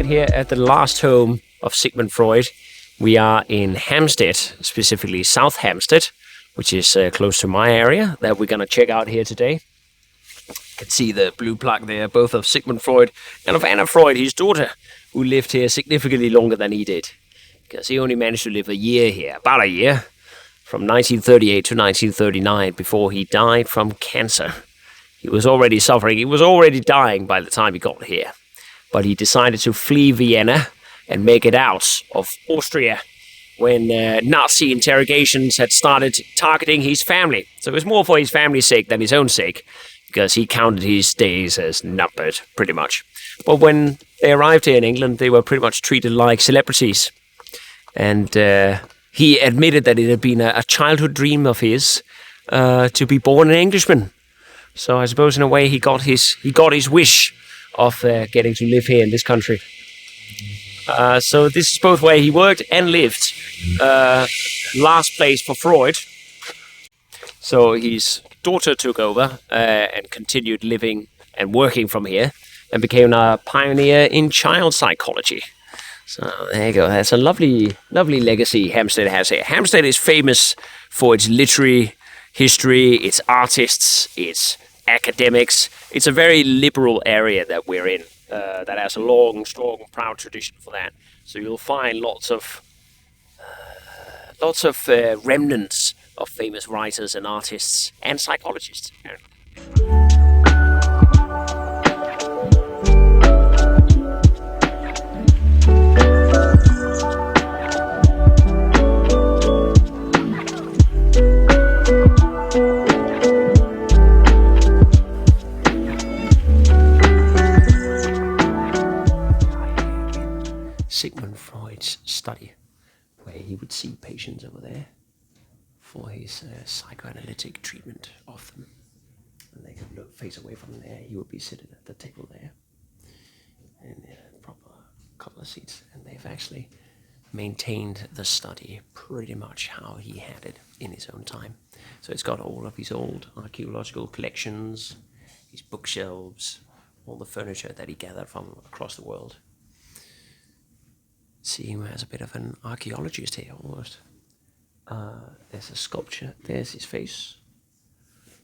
right here at the last home of Sigmund Freud. We are in Hampstead, specifically South Hampstead, which is close to my area that we're going to check out here today. You can see the blue plaque there, both of Sigmund Freud and of Anna Freud, his daughter, who lived here significantly longer than he did. Because he only managed to live a year here, about a year, from 1938 to 1939, before he died from cancer. He was already suffering, he was already dying by the time he got here. But he decided to flee Vienna and make it out of Austria when Nazi interrogations had started targeting his family. So it was more for his family's sake than his own sake, because he counted his days as numbered, pretty much. But when they arrived here in England, they were pretty much treated like celebrities. And he admitted that it had been a childhood dream of his to be born an Englishman. So I suppose in a way he got his wish of getting to live here in this country. So this is both where he worked and lived. Last place for Freud. So his daughter took over and continued living and working from here and became a pioneer in child psychology. So there you go. That's a lovely, lovely legacy Hampstead has here. Hampstead is famous for its literary history, its artists, its academics. It's a very liberal area that we're in. That has a long, strong, proud tradition for that. So you'll find lots of remnants of famous writers and artists and psychologists. Sigmund Freud's study, where he would see patients over there for his psychoanalytic treatment of them. And they could look face away from there. He would be sitting at the table there in a proper couple of seats. And they've actually maintained the study pretty much how he had it in his own time. So it's got all of his old archaeological collections, his bookshelves, all the furniture that he gathered from across the world. See him as a bit of an archaeologist here, almost. There's a sculpture, there's his face.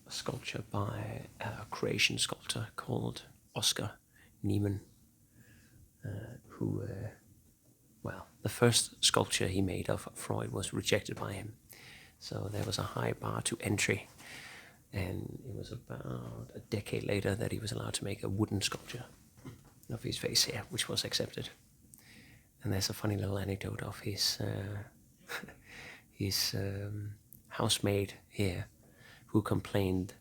A sculpture by a Croatian sculptor called Oskar Niemann, who, the first sculpture he made of Freud was rejected by him. So there was a high bar to entry. And it was about a decade later that he was allowed to make a wooden sculpture of his face here, which was accepted. And there's a funny little anecdote of his housemaid here who complained,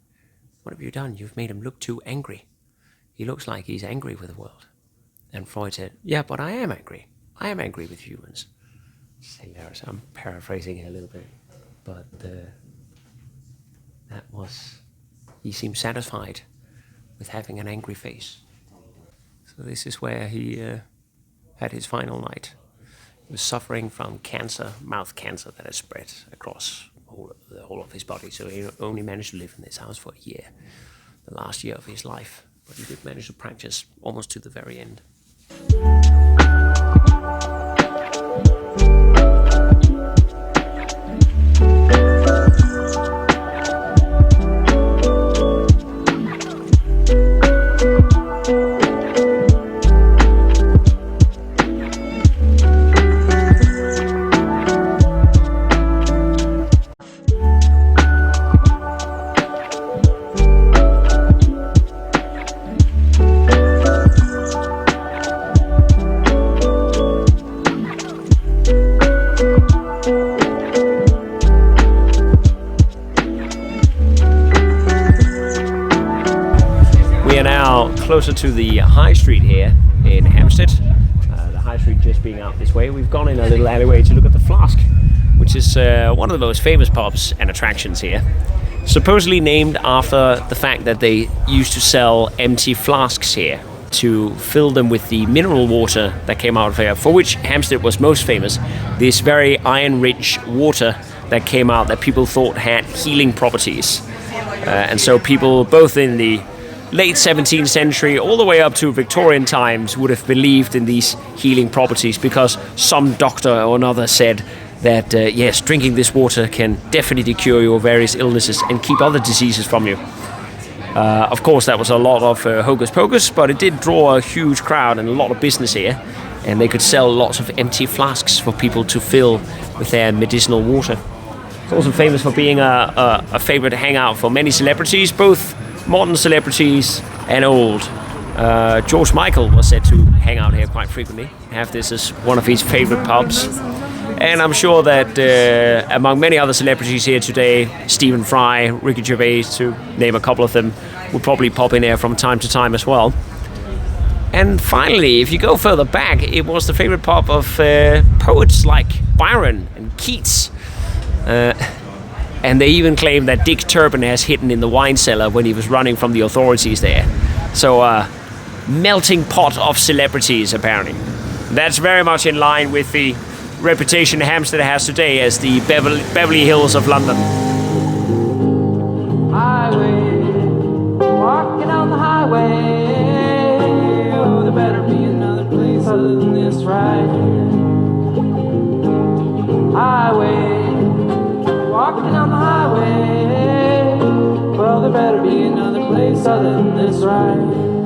"What have you done? You've made him look too angry. He looks like he's angry with the world." And Freud said, "Yeah, but I am angry. I am angry with humans." It's hilarious. I'm paraphrasing it a little bit. But he seemed satisfied with having an angry face. So this is where he had his final night. He was suffering from cancer, mouth cancer that had spread across the whole of his body. So he only managed to live in this house for a year, the last year of his life. But he did manage to practice almost to the very end. Closer to the High Street here in Hampstead. The High Street just being out this way. We've gone in a little alleyway to look at the Flask, which is one of the most famous pubs and attractions here. Supposedly named after the fact that they used to sell empty flasks here to fill them with the mineral water that came out of here, for which Hampstead was most famous. This very iron-rich water that came out that people thought had healing properties. And so people, both in the late 17th century all the way up to Victorian times would have believed in these healing properties, because some doctor or another said that, yes, drinking this water can definitely cure your various illnesses and keep other diseases from you. Of course, that was a lot of hocus pocus, but it did draw a huge crowd and a lot of business here, and they could sell lots of empty flasks for people to fill with their medicinal water. It's also famous for being a favorite hangout for many celebrities, both modern celebrities and old. George Michael was said to hang out here quite frequently, have this as one of his favorite pubs. And I'm sure that among many other celebrities here today, Stephen Fry, Ricky Gervais, to name a couple of them, will probably pop in here from time to time as well. And finally, if you go further back, it was the favorite pub of poets like Byron and Keats. And they even claim that Dick Turpin has hidden in the wine cellar when he was running from the authorities there. So, melting pot of celebrities, apparently. That's very much in line with the reputation Hampstead has today as the Beverly Hills of London. Highway, walking on the highway. Oh, there better be another place other than this right here. Highway, walking on the highway. Well, there better be another place other than this right here.